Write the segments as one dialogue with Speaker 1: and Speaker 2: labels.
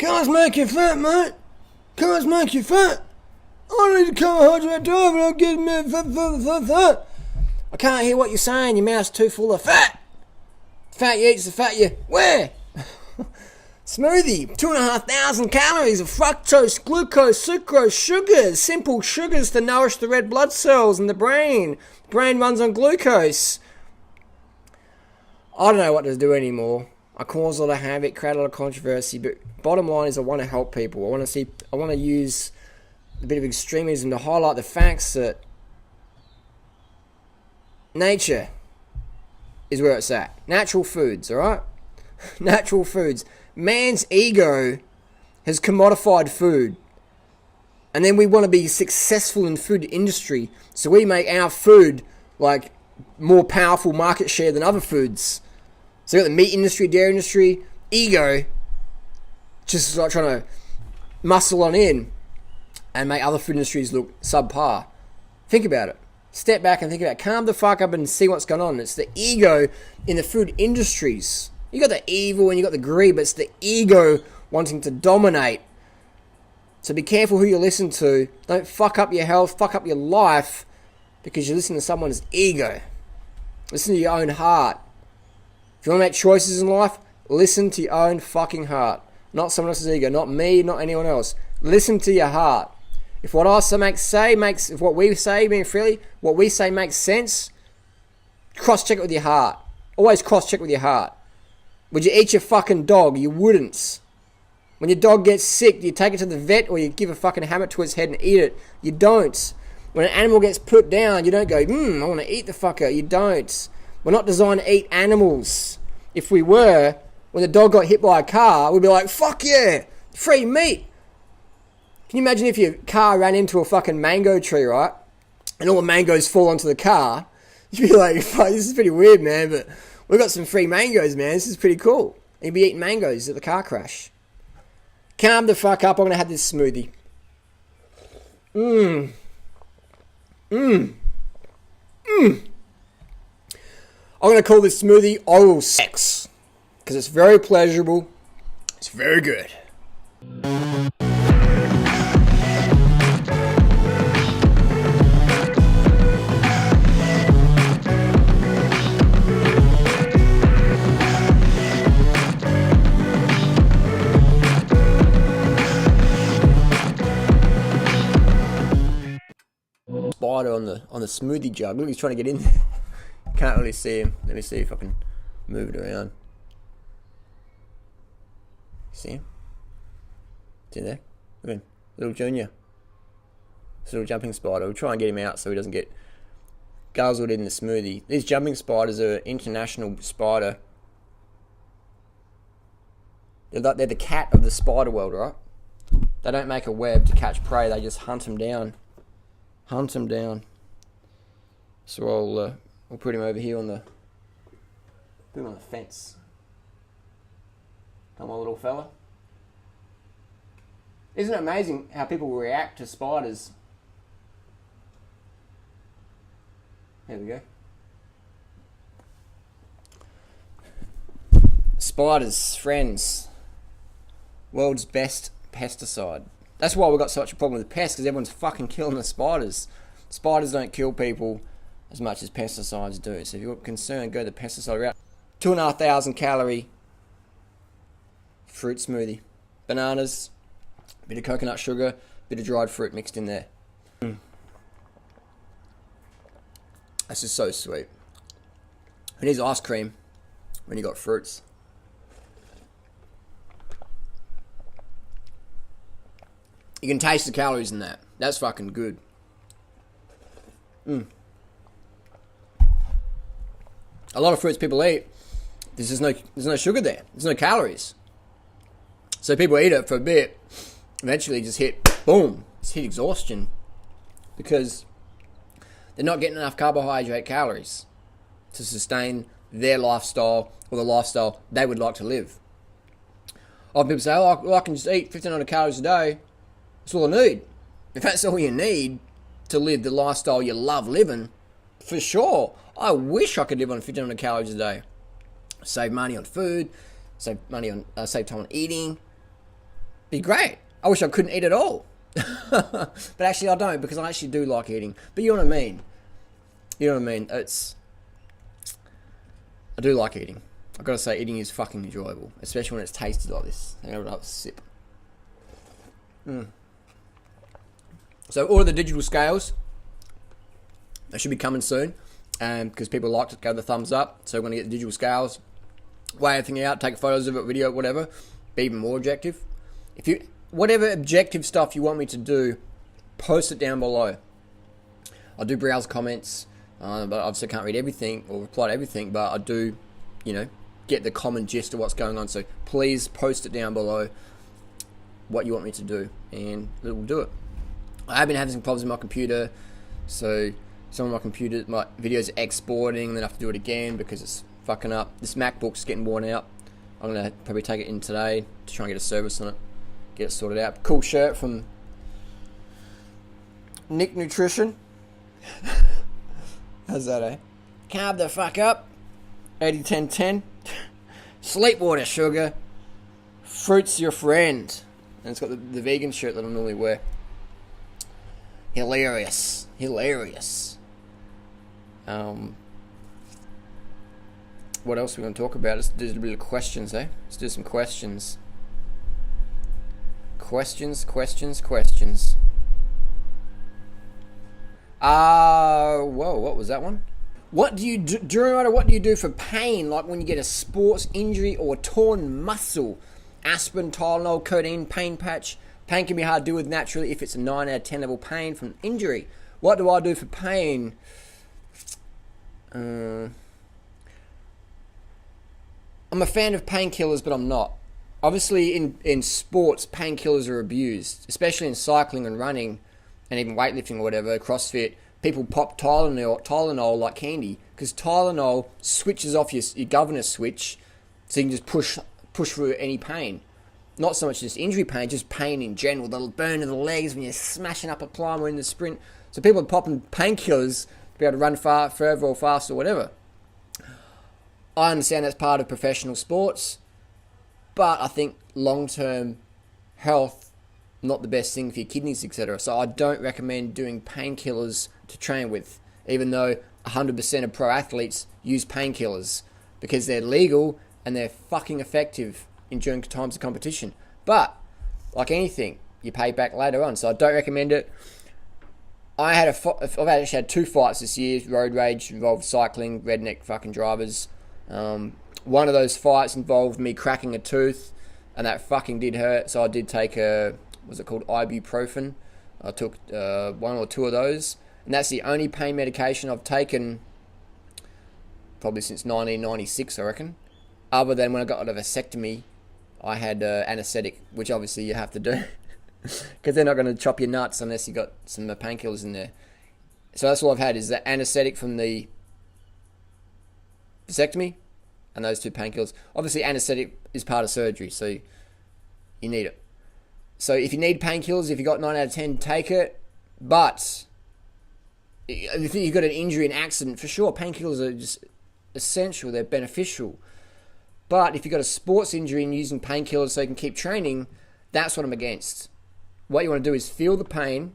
Speaker 1: Cars make you fat, mate. Cars make you fat. I need a carbohydrate diet, but I'm getting me fat. I can't hear what you're saying. Your mouth's too full of fat. The fat you eat's the fat you wear. Smoothie, 2,500 calories of fructose, glucose, sucrose, sugars, simple sugars to nourish the red blood cells in the brain. The brain runs on glucose. I don't know what to do anymore. I cause a lot of havoc, create a lot of controversy, but bottom line is I want to help people. I want to use a bit of extremism to highlight the facts that nature is where it's at. Natural foods, alright? Natural foods. Man's ego has commodified food. And then we want to be successful in food industry. So we make our food like more powerful market share than other foods. So you got the meat industry, dairy industry, ego, just like trying to muscle on in and make other food industries look subpar. Think about it. Step back and think about it. Calm the fuck up and see what's going on. It's the ego in the food industries. You got the evil and you got the greed, but it's the ego wanting to dominate. So be careful who you listen to. Don't fuck up your health, fuck up your life because you listen to someone's ego. Listen to your own heart. If you want to make choices in life, listen to your own fucking heart. Not someone else's ego. Not me, not anyone else. Listen to your heart. If what I say makes, if what we say, being freely, what we say makes sense, cross-check it with your heart. Always cross-check with your heart. Would you eat your fucking dog? You wouldn't. When your dog gets sick, do you take it to the vet or you give a fucking hammer to its head and eat it? You don't. When an animal gets put down, you don't go, I want to eat the fucker. You don't. We're not designed to eat animals. If we were, when the dog got hit by a car, we'd be like, fuck yeah, free meat. Can you imagine if your car ran into a fucking mango tree, right? And all the mangoes fall onto the car? You'd be like, fuck, this is pretty weird, man, but we've got some free mangoes, man. This is pretty cool. And you'd be eating mangoes at the car crash. Calm the fuck up. I'm going to have this smoothie. I'm going to call this smoothie oral sex. Because it's very pleasurable. It's very good. Spider on the smoothie jug. Look, he's trying to get in there. Can't really see him. Let me see if I can move it around. See him? It's in there. Look at him. Little junior. This little jumping spider. We'll try and get him out so he doesn't get guzzled in the smoothie. These jumping spiders are an international spider. They're the cat of the spider world, right? They don't make a web to catch prey. They just hunt them down. Hunt him down. So I'll put him over here on the fence. Come on, little fella. Isn't it amazing how people react to spiders? There we go. Spiders, friends. World's best pesticide. That's why we've got such a problem with pests, because everyone's fucking killing the spiders. Spiders don't kill people as much as pesticides do. So if you're concerned, go the pesticide route. 2,500 calorie fruit smoothie. Bananas, bit of coconut sugar, bit of dried fruit mixed in there. This is so sweet. Who needs ice cream when you got fruits? You can taste the calories in that. That's fucking good. A lot of fruits people eat, there's no sugar there. There's no calories. So people eat it for a bit, eventually just hit, boom, just hit exhaustion. Because they're not getting enough carbohydrate calories to sustain their lifestyle or the lifestyle they would like to live. Often people say, I can just eat 1,500 calories a day. That's all I need. If that's all you need to live the lifestyle you love living, for sure. I wish I could live on 1,500 calories a day. Save money on food, save time on eating. Be great. I wish I couldn't eat at all. But actually I don't, because I actually do like eating. But you know what I mean? You know what I mean? I do like eating. I've got to say, eating is fucking enjoyable. Especially when it's tasted like this. Hang on, I'll sip. So all of the digital scales, they should be coming soon. Because people like to go the thumbs up. So we're going to get the digital scales. Weigh everything out, take photos of it, video, whatever. Be even more objective. Whatever objective stuff you want me to do, post it down below. I do browse comments, but obviously I can't read everything or reply to everything, but I do, get the common gist of what's going on. So please post it down below what you want me to do, and we'll do it. I have been having some problems with my computer, so some of my videos are exporting, and then I have to do it again because it's fucking up. This MacBook's getting worn out. I'm going to probably take it in today to try and get a service on it. Get it sorted out. Cool shirt from Nick Nutrition. How's that, eh? Carb the fuck up. 80-10-10. Sleep water, sugar. Fruit's your friend. And it's got the vegan shirt that I normally wear. Hilarious. What else are we going to talk about? Let's do a bit of questions, eh? Let's do some questions. Questions. Whoa, what was that one? What do you do, Durianrider, what do you do for pain? Like when you get a sports injury or torn muscle? Aspirin, Tylenol, codeine, pain patch. Pain can be hard to deal with naturally if it's a 9 out of 10 level pain from injury. What do I do for pain? I'm a fan of painkillers, but I'm not. Obviously, in sports, painkillers are abused, especially in cycling and running, and even weightlifting or whatever, CrossFit. People pop Tylenol like candy, because Tylenol switches off your governor switch, so you can just push through any pain. Not so much just injury pain, just pain in general. The burn of the legs when you're smashing up a climb or in the sprint. So people are popping painkillers to be able to run further or faster or whatever. I understand that's part of professional sports, but I think long-term health, not the best thing for your kidneys, etc. So I don't recommend doing painkillers to train with, even though 100% of pro athletes use painkillers because they're legal and they're fucking effective during times of competition. But, like anything, you pay back later on. So I don't recommend it. I've actually had 2 fights this year, road rage, involved cycling, redneck fucking drivers. One of those fights involved me cracking a tooth, and that fucking did hurt. So I did take ibuprofen. I took 1 or 2 of those, and that's the only pain medication I've taken probably since 1996, I reckon. Other than when I got a vasectomy, I had anesthetic, which obviously you have to do because they're not going to chop your nuts unless you got some painkillers in there. So that's all I've had is the anesthetic from the vasectomy and those 2 painkillers. Obviously, anesthetic is part of surgery, so you need it. So if you need painkillers, if you got 9 out of 10, take it. But if you've got an injury, an accident, for sure, painkillers are just essential. They're beneficial. But if you've got a sports injury and using painkillers so you can keep training, that's what I'm against. What you want to do is feel the pain.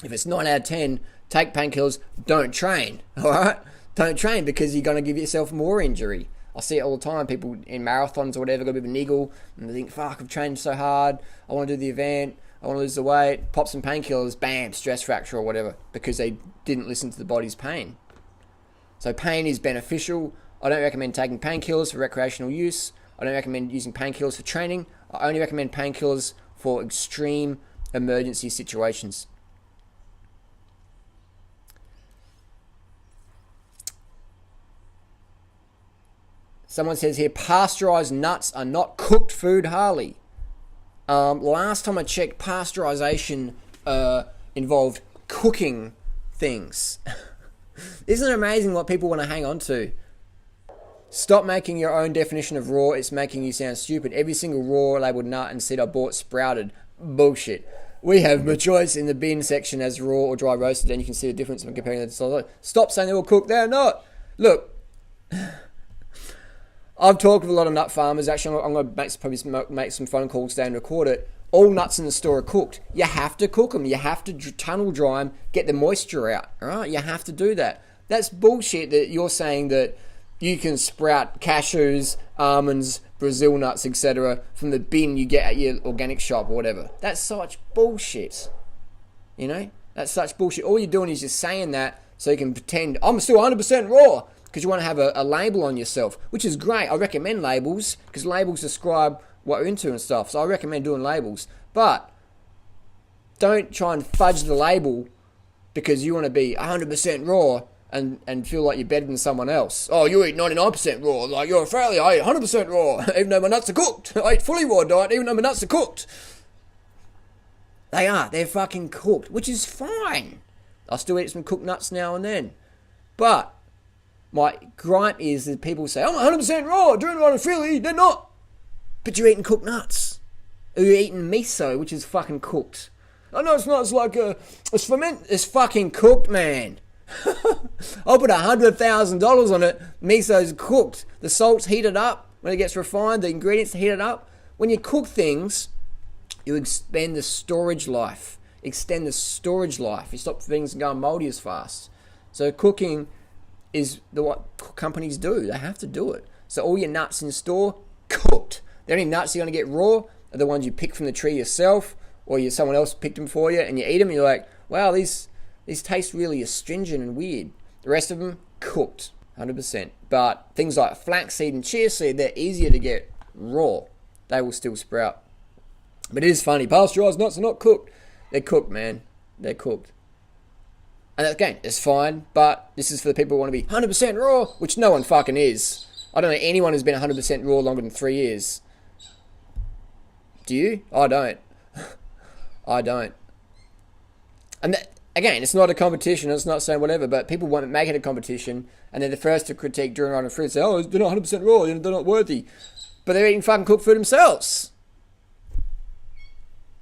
Speaker 1: If it's 9 out of 10, take painkillers, don't train. Alright? Don't train because you're going to give yourself more injury. I see it all the time. People in marathons or whatever got a bit of a niggle and they think, fuck, I've trained so hard. I want to do the event. I want to lose the weight. Pop some painkillers, bam, stress fracture or whatever because they didn't listen to the body's pain. So pain is beneficial. I don't recommend taking painkillers for recreational use. I don't recommend using painkillers for training. I only recommend painkillers for extreme emergency situations. Someone says here, pasteurized nuts are not cooked food, Harley. Last time I checked, pasteurization involved cooking things. Isn't it amazing what people want to hang on to? Stop making your own definition of raw. It's making you sound stupid. Every single raw labeled nut and seed I bought sprouted. Bullshit. We have my choice in the bin section as raw or dry roasted, and you can see the difference when comparing them to solid. Stop saying they're all cooked. They're not. Look, I've talked with a lot of nut farmers. Actually, I'm going to probably make some phone calls today and record it. All nuts in the store are cooked. You have to cook them. You have to tunnel dry them, get the moisture out. All right, you have to do that. That's bullshit that you're saying that you can sprout cashews, almonds, Brazil nuts, etc. from the bin you get at your organic shop or whatever. That's such bullshit. You know, that's such bullshit. All you're doing is just saying that so you can pretend I'm still 100% raw because you want to have a label on yourself, which is great. I recommend labels because labels describe what you're into and stuff. So I recommend doing labels. But don't try and fudge the label because you want to be 100% raw and feel like you're better than someone else. Oh, you eat 99% raw. Like, you're Australia, I eat 100% raw, even though my nuts are cooked. I eat fully raw diet, even though my nuts are cooked. They are. They're fucking cooked, which is fine. I still eat some cooked nuts now and then. But my gripe is that people say, I'm 100% raw, Durianriders Philly. They're not. But you're eating cooked nuts. Or you're eating miso, which is fucking cooked. I know it's not. It's like it's ferment. It's fucking cooked, man. I'll put $100,000 on it. Miso's cooked. The salt's heated up when it gets refined. The ingredients are heated up. When you cook things, you extend the storage life. You stop things going moldy as fast. So cooking is what companies do. They have to do it. So all your nuts in store, cooked. The only nuts you're going to get raw are the ones you pick from the tree yourself, or someone else picked them for you, and you eat them, and you're like, wow, these taste really astringent and weird. The rest of them, cooked, 100%. But things like flaxseed and chia seed, they're easier to get raw. They will still sprout. But it is funny, pasteurized nuts are not cooked. They're cooked, man. They're cooked. And again, it's fine, but this is for the people who want to be 100% raw, which no one fucking is. I don't know anyone who's been 100% raw longer than 3 years. Do you? I don't. I don't. And again, it's not a competition. It's not saying whatever, but people want to make it a competition, and they're the first to critique Durianrider food and say, oh, they're not 100% raw, they're not worthy. But they're eating fucking cooked food themselves.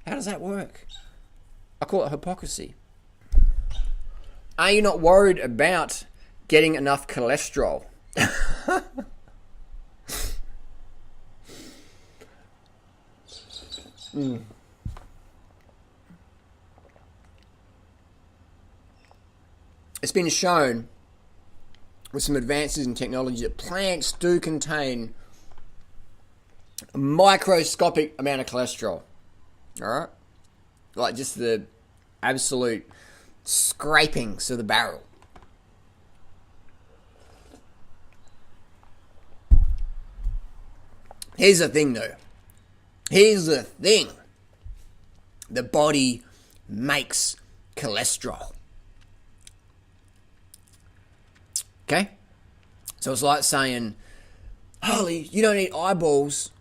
Speaker 1: How does that work? I call it hypocrisy. Are you not worried about getting enough cholesterol? It's been shown with some advances in technology that plants do contain a microscopic amount of cholesterol. Alright? Like just the absolute scrapings of the barrel. Here's the thing though. The body makes cholesterol. Okay? So it's like saying, Holly, you don't eat eyeballs.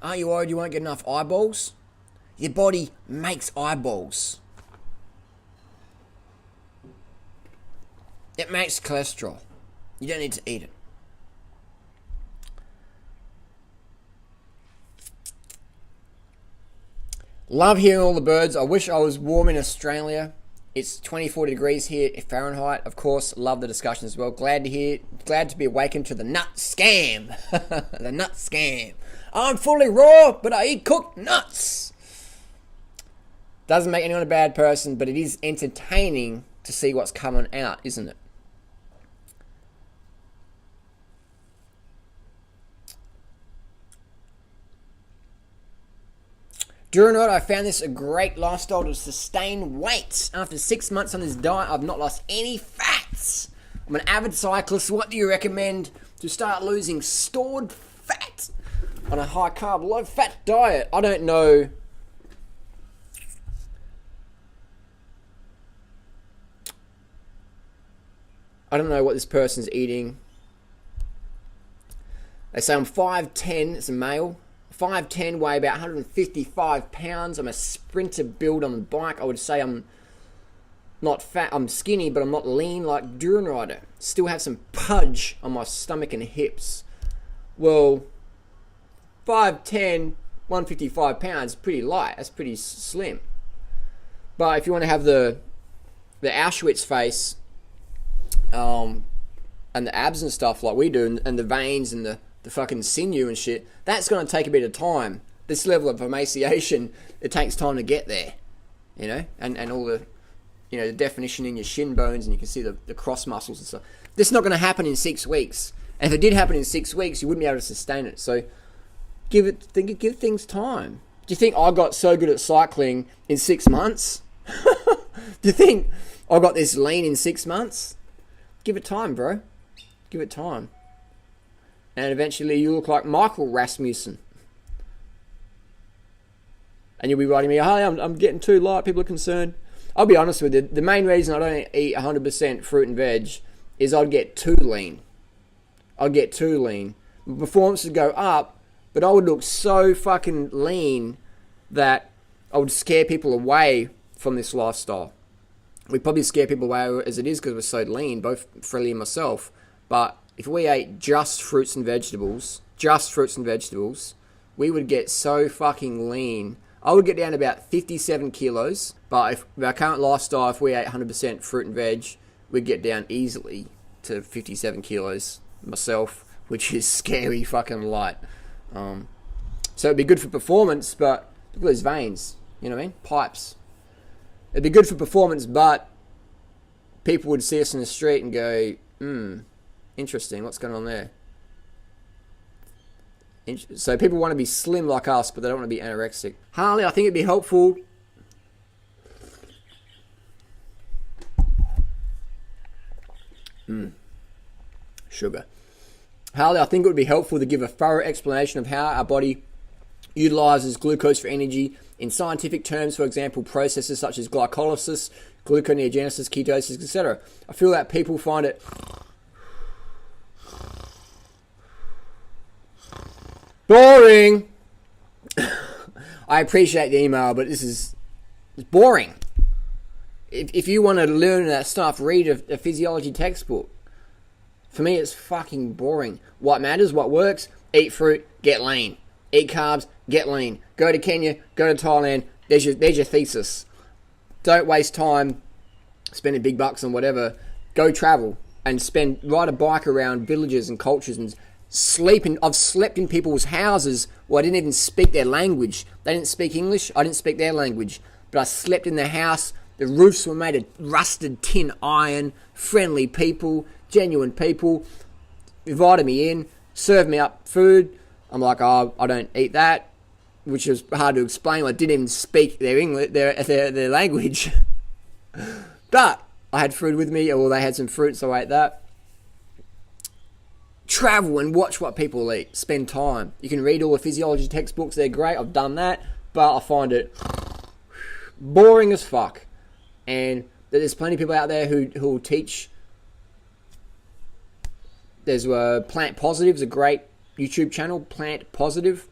Speaker 1: Aren't you worried you won't get enough eyeballs? Your body makes eyeballs. It makes cholesterol. You don't need to eat it. Love hearing all the birds. I wish I was warm in Australia. It's 24 degrees here Fahrenheit. Of course, love the discussion as well. Glad to be awakened to the nut scam. The nut scam. I'm fully raw, but I eat cooked nuts. Doesn't make anyone a bad person, but it is entertaining to see what's coming out, isn't it? Durianrider, I found this a great lifestyle to sustain weight. After 6 months on this diet, I've not lost any fats. I'm an avid cyclist. What do you recommend to start losing stored fat on a high carb, low fat diet? I don't know. I don't know what this person's eating. They say I'm 5'10", it's a male. 5'10", weigh about 155 pounds. I'm a sprinter build on the bike. I would say I'm not fat. I'm skinny, but I'm not lean like Durianrider. Still have some pudge on my stomach and hips. Well, 5'10", 155 pounds, pretty light. That's pretty slim. But if you want to have the Auschwitz face, and the abs and stuff like we do, and the veins and the the fucking sinew and shit, that's going to take a bit of time. This level of emaciation, it takes time to get there, you know, and all the, you know, the definition in your shin bones, and you can see the cross muscles and stuff. This is not going to happen in 6 weeks. And if it did happen in 6 weeks, you wouldn't be able to sustain it. So give things time. Do you think I got so good at cycling in 6 months? Do you think I got this lean in 6 months? Give it time, bro. Give it time. And eventually you look like Michael Rasmussen. And you'll be writing me, hey, I'm getting too light, people are concerned. I'll be honest with you, the main reason I don't eat 100% fruit and veg is I'd get too lean. I'd get too lean. Performance would go up, but I would look so fucking lean that I would scare people away from this lifestyle. We probably scare people away as it is because we're so lean, both Freddie and myself. But if we ate just fruits and vegetables, we would get so fucking lean. I would get down to about 57 kilos, but if our current lifestyle, if we ate 100% fruit and veg, we'd get down easily to 57 kilos myself, which is scary fucking light. So it'd be good for performance, but look at those veins, you know what I mean? Pipes. It'd be good for performance, but people would see us in the street and go, interesting, what's going on there? So people want to be slim like us, but they don't want to be anorexic. Harley, I think it'd be helpful. Sugar. Harley, I think it would be helpful to give a thorough explanation of how our body utilizes glucose for energy in scientific terms, for example, processes such as glycolysis, gluconeogenesis, ketosis, etc. I feel that people find it boring. I appreciate the email, but it's boring. If you want to learn that stuff, read a physiology textbook. For me, it's fucking boring. What matters, what works, eat fruit, get lean. Eat carbs, get lean. Go to Kenya, go to Thailand, there's your thesis. Don't waste time spending big bucks on whatever. Go travel and ride a bike around villages and cultures and I've slept in people's houses where I didn't even speak their language. They didn't speak English, I didn't speak their language. But I slept in their house. The roofs were made of rusted tin iron. Friendly people, genuine people. Invited me in, served me up food. I'm like, oh, I don't eat that, which is hard to explain. I didn't even speak their English, their language. But I had food with me, or they had some fruit, so I ate that. Travel and watch what people eat. Spend time. You can read all the physiology textbooks. They're great. I've done that. But I find it boring as fuck. And there's plenty of people out there who will teach. There's Plant Positive's a great YouTube channel. Plant Positive.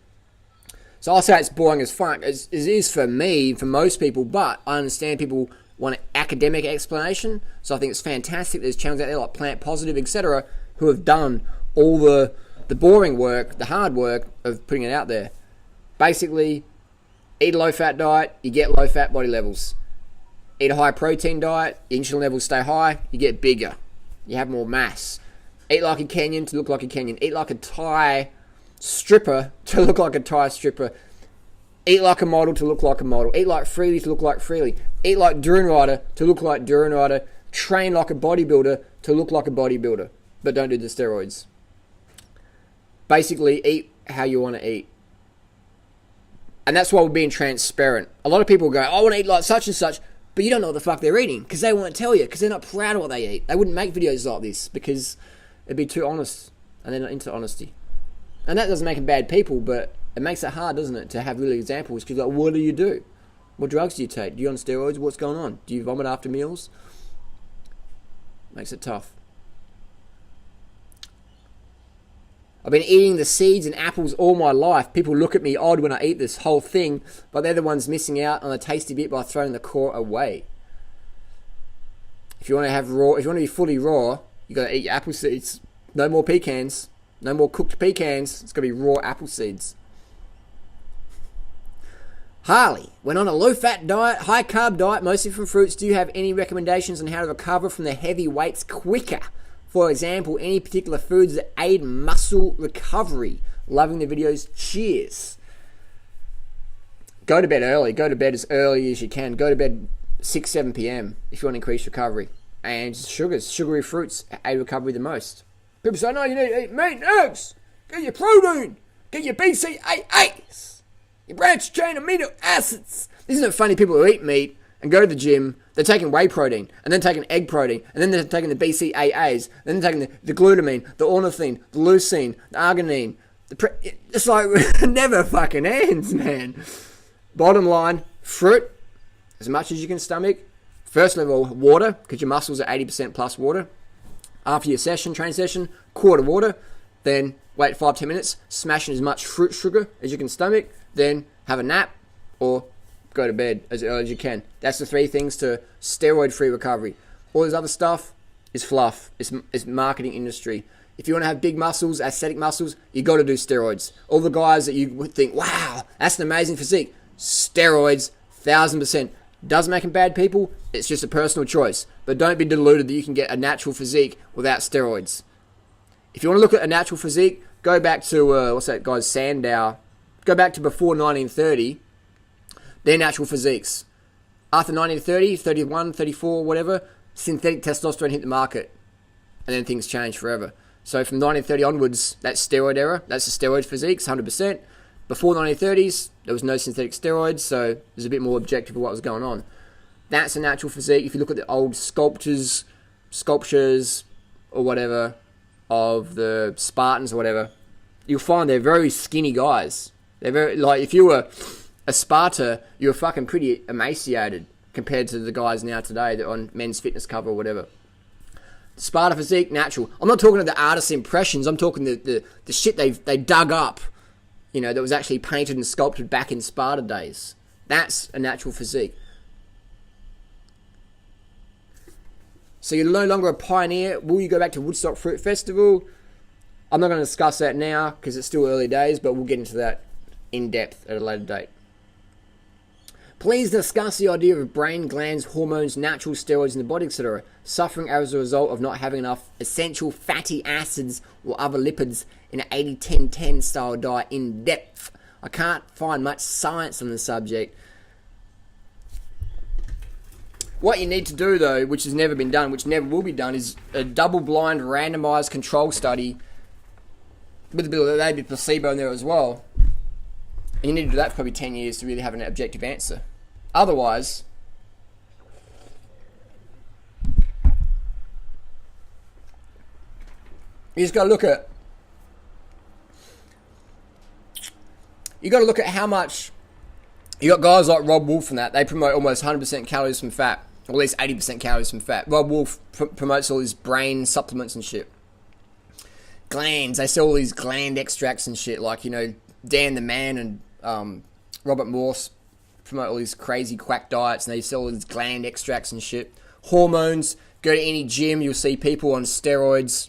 Speaker 1: So I'll say it's boring as fuck. It is for me, for most people. But I understand people want an academic explanation. So I think it's fantastic. There's channels out there like Plant Positive, etc., who have done all the boring work, the hard work of putting it out there. Basically, eat a low-fat diet, you get low-fat body levels. Eat a high-protein diet, your insulin levels stay high, you get bigger. You have more mass. Eat like a Kenyan to look like a Kenyan. Eat like a Thai stripper to look like a Thai stripper. Eat like a model to look like a model. Eat like Freely to look like Freely. Eat like Durianrider to look like Durianrider. Train like a bodybuilder to look like a bodybuilder. But don't do the steroids. Basically, eat how you want to eat. And that's why we're being transparent. A lot of people go, I want to eat like such and such, but you don't know what the fuck they're eating because they won't tell you because they're not proud of what they eat. They wouldn't make videos like this because it'd be too honest and they're not into honesty. And that doesn't make them bad people, but it makes it hard, doesn't it, to have real examples because like, what do you do? What drugs do you take? Do you on steroids? What's going on? Do you vomit after meals? Makes it tough. I've been eating the seeds and apples all my life. People look at me odd when I eat this whole thing, but they're the ones missing out on the tasty bit by throwing the core away. If you want to be fully raw, you got to eat your apple seeds. No more pecans. No more cooked pecans. It's got to be raw apple seeds. Harley, when on a low-fat diet, high-carb diet, mostly from fruits, do you have any recommendations on how to recover from the heavy weights quicker? For example, any particular foods that aid muscle recovery. Loving the videos. Cheers. Go to bed early. Go to bed as early as you can. Go to bed 6, 7 p.m. if you want to increase recovery. And sugary fruits aid recovery the most. People say, no, you need to eat meat and eggs. Get your protein. Get your BCAAs. Your branched chain amino acids. Isn't it funny, people who eat meat and go to the gym, they're taking whey protein, and then taking egg protein, and then they're taking the BCAAs, and then they're taking the glutamine, the ornithine, the leucine, the arginine. It's like, it never fucking ends, man. Bottom line, fruit, as much as you can stomach. First level, water, because your muscles are 80% plus water. After your training session, quarter water. Then wait 5-10 minutes, smash in as much fruit sugar as you can stomach. Then have a nap or go to bed as early as you can. That's the 3 things to steroid-free recovery. All this other stuff is fluff. It's marketing industry. If you want to have big muscles, aesthetic muscles, you got to do steroids. All the guys that you would think, wow, that's an amazing physique. Steroids, 1000%. Doesn't make them bad people. It's just a personal choice. But don't be deluded that you can get a natural physique without steroids. If you want to look at a natural physique, go back to, what's that guy's, Sandow. Go back to before 1930. They're natural physiques. After 1930, 31, 34, whatever, synthetic testosterone hit the market. And then things changed forever. So from 1930 onwards, that's steroid era. That's the steroid physiques, 100%. Before 1930s, there was no synthetic steroids, so there's a bit more objective of what was going on. That's a natural physique. If you look at the old sculptures or whatever, of the Spartans or whatever, you'll find they're very skinny guys. They're very, like, if you were a Sparta, you were fucking pretty emaciated compared to the guys now today that are on Men's Fitness cover or whatever. Sparta physique, natural. I'm not talking of the artist's impressions. I'm talking the shit they dug up, you know, that was actually painted and sculpted back in Sparta days. That's a natural physique. So you're no longer a pioneer. Will you go back to Woodstock Fruit Festival? I'm not going to discuss that now because it's still early days, but we'll get into that in depth at a later date. Please discuss the idea of brain glands, hormones, natural steroids in the body, etc. Suffering as a result of not having enough essential fatty acids or other lipids in an 80-10-10 style diet in depth. I can't find much science on the subject. What you need to do, though, which has never been done, which never will be done, is a double-blind, randomized control study with a bit of maybe placebo in there as well. And you need to do that for probably 10 years to really have an objective answer. Otherwise, you just got to look at. You got to look at how much. You got guys like Rob Wolf and that. They promote almost 100% calories from fat, or at least 80% calories from fat. Rob Wolf promotes all these brain supplements and shit. Glands. They sell all these gland extracts and shit. Like, you know, Dan the Man and Robert Morse promote all these crazy quack diets, and they sell all these gland extracts and shit. Hormones. Go to any gym, you'll see people on steroids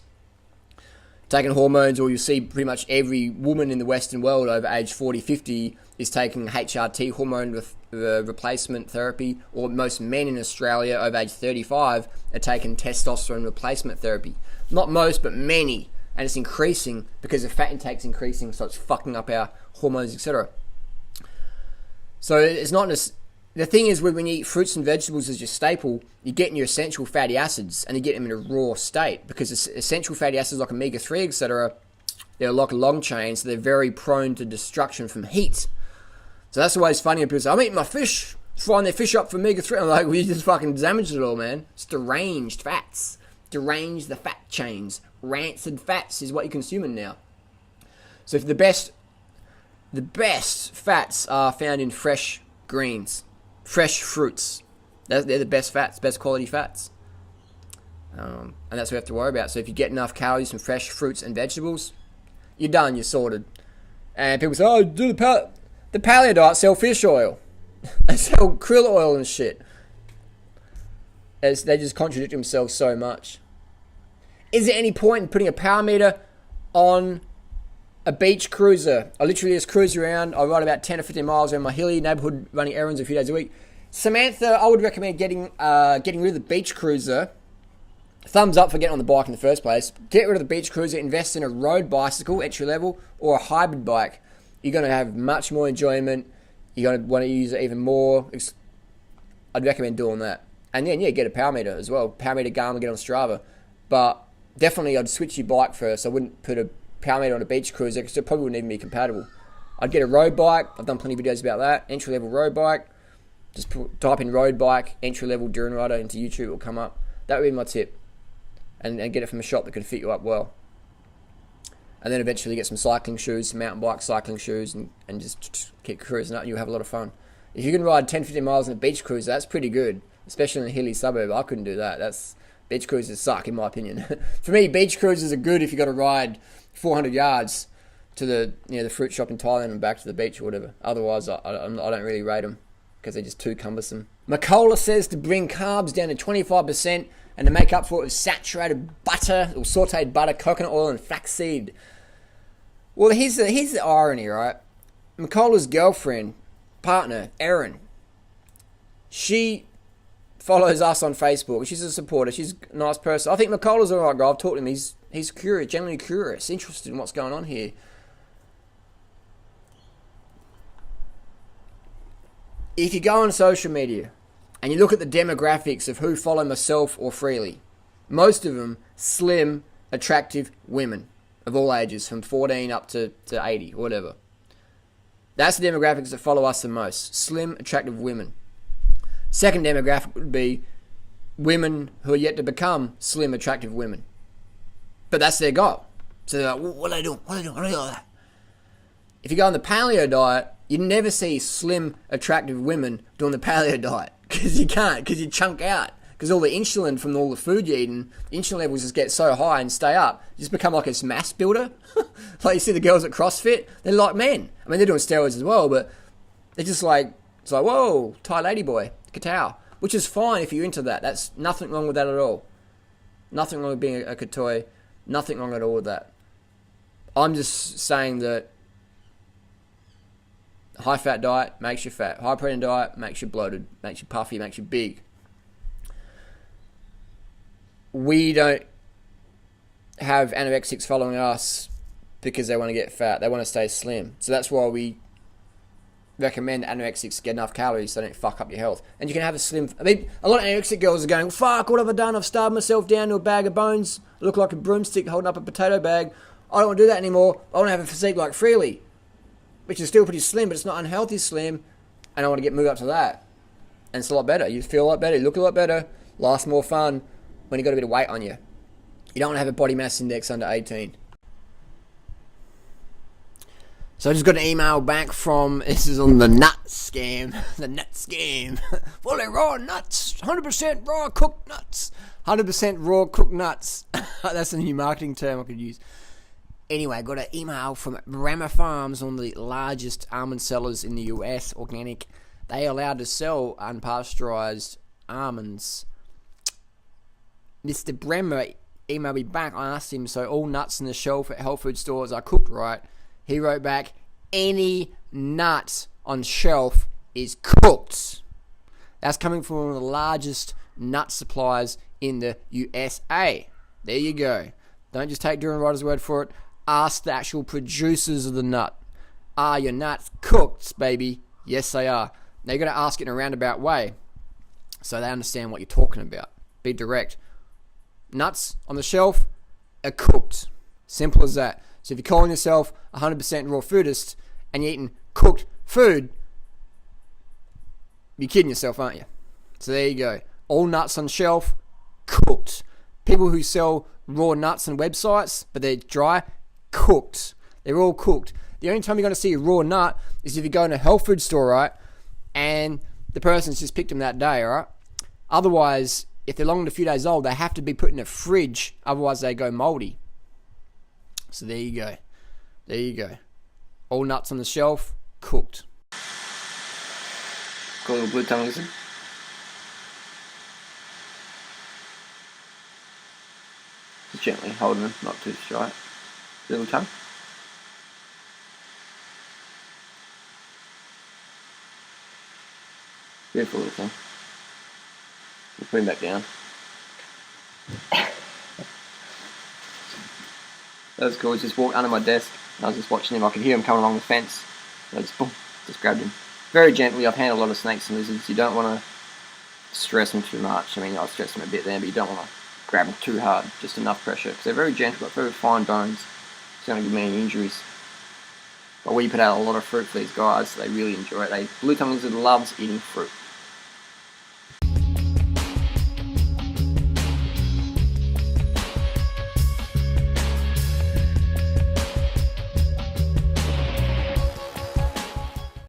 Speaker 1: taking hormones, or you'll see pretty much every woman in the Western world over age 40, 50 is taking HRT, hormone replacement therapy, or most men in Australia over age 35 are taking testosterone replacement therapy. Not most, but many. And it's increasing because the fat intake's increasing, so it's fucking up our hormones, etc. So it's not the thing is, when you eat fruits and vegetables as your staple, you're getting your essential fatty acids, and you get them in a raw state, because essential fatty acids like omega-3, etc., they're like long chains, so they're very prone to destruction from heat. So that's always funny when people say, I'm eating my fish, frying their fish up for omega-3. I'm like, well, you just fucking damaged it all, man. It's deranged fats. Derange the fat chains. Rancid fats is what you're consuming now. So if the best fats are found in fresh greens, fresh fruits. They're the best fats, best quality fats. And that's what we have to worry about. So if you get enough calories from fresh fruits and vegetables, you're done, you're sorted. And people say, oh, do the paleo diet, sell fish oil. They sell krill oil and shit. They just contradict themselves so much. Is there any point in putting a power meter on a beach cruiser? I literally just cruise around. I ride about 10 or 15 miles around my hilly neighborhood, running errands a few days a week. Samantha, I would recommend getting rid of the beach cruiser thumbs up for getting on the bike in the first place. Get rid of the beach cruiser, invest in a road bicycle, entry level, or a hybrid bike. You're going to have much more enjoyment. You're going to want to use it even more. I'd recommend doing that. And then, get a power meter as well. Power meter Garmin, get on Strava. But definitely I'd switch your bike first. I wouldn't put a power meter on a beach cruiser because it probably wouldn't even be compatible. I'd get a road bike. I've done plenty of videos about that. Entry level road bike. Just type in road bike, entry level Durianrider into YouTube. It will come up. That would be my tip. And get it from a shop that can fit you up well. And then eventually get some cycling shoes, some mountain bike cycling shoes, and just keep cruising up and you'll have a lot of fun. If you can ride 10, 15 miles in a beach cruiser, that's pretty good. Especially in a hilly suburb. I couldn't do that. Beach cruisers suck, in my opinion. For me, beach cruisers are good if you got to ride 400 yards to the fruit shop in Thailand and back to the beach or whatever. Otherwise, I don't really rate them because they're just too cumbersome. Macola says to bring carbs down to 25% and to make up for it with saturated butter or sauteed butter, coconut oil, and flaxseed. Well, here's the irony, right? Macola's girlfriend, partner, Erin, she follows us on Facebook. She's a supporter. She's a nice person. I think Macola's alright guy. I've talked to him. He's curious, genuinely curious, interested in what's going on here. If you go on social media and you look at the demographics of who follow myself or Freely, most of them slim, attractive women of all ages, from 14 up to 80 or whatever. That's the demographics that follow us the most. Slim, attractive women. Second demographic would be women who are yet to become slim, attractive women. But that's their goal. So they're like, what are they doing? What are they doing? What are they doing? If you go on the paleo diet, you never see slim, attractive women doing the paleo diet. Because you can't, because you chunk out. Because all the insulin from all the food you're eating, insulin levels just get so high and stay up. You just become like a mass builder. Like you see the girls at CrossFit, they're like men. I mean, they're doing steroids as well, but they're just like, it's like, whoa, Thai lady boy, Katao. Which is fine if you're into that. That's nothing wrong with that at all. Nothing wrong with being a Katoi. Nothing wrong at all with that. I'm just saying that high fat diet makes you fat. High protein diet makes you bloated, makes you puffy, makes you big. We don't have anorexics following us because they want to get fat. They want to stay slim. So that's why we recommend anorexics get enough calories so they don't fuck up your health. And you can have a slim... I mean, a lot of anorexic girls are going, fuck, what have I done? I've starved myself down to a bag of bones. I look like a broomstick holding up a potato bag. I don't want to do that anymore. I want to have a physique like Freely, which is still pretty slim, but it's not unhealthy slim. And I want to move up to that. And it's a lot better. You feel a lot better. You look a lot better. Life's more fun when you got a bit of weight on you. You don't want to have a body mass index under 18. So I just got an email back from, this is on the nut scam. The nut scam. Fully raw nuts. 100% raw cooked nuts. 100% raw cooked nuts. That's a new marketing term I could use. Anyway, I got an email from Brahma Farms, one of the largest almond sellers in the US, organic. They are allowed to sell unpasteurized almonds. Mr. Bremmer emailed me back. I asked him, so all nuts in the shelf at health food stores are cooked right? He wrote back, any nut on shelf is cooked. That's coming from one of the largest nut suppliers in the USA. There you go. Don't just take Durianriders' word for it. Ask the actual producers of the nut. Are your nuts cooked, baby? Yes, they are. Now, you're going to ask it in a roundabout way so they understand what you're talking about. Be direct. Nuts on the shelf are cooked. Simple as that. So if you're calling yourself 100% raw foodist and you're eating cooked food, you're kidding yourself, aren't you? So there you go. All nuts on shelf, cooked. People who sell raw nuts on websites, but they're dry, cooked. They're all cooked. The only time you're going to see a raw nut is if you go in a health food store, right? And the person's just picked them that day, right? Otherwise, if they're longer than a few days old, they have to be put in a fridge. Otherwise, they go moldy. So there you go. There you go. All nuts on the shelf, cooked. Got a little blue tongue, listen. Just gently holding them, not too straight. Little tongue. Beautiful little tongue. We'll put him back down. That was cool. He just walked under my desk, and I was just watching him. I could hear him coming along the fence. And I just, boom, just grabbed him. Very gently. I've handled a lot of snakes and lizards. You don't want to stress them too much. I mean, I'll stress them a bit there, but you don't want to grab them too hard. Just enough pressure, because they're very gentle, got very fine bones. It's going to give me any injuries. But we put out a lot of fruit for these guys. So they really enjoy it. Blue tongue lizard loves eating fruit.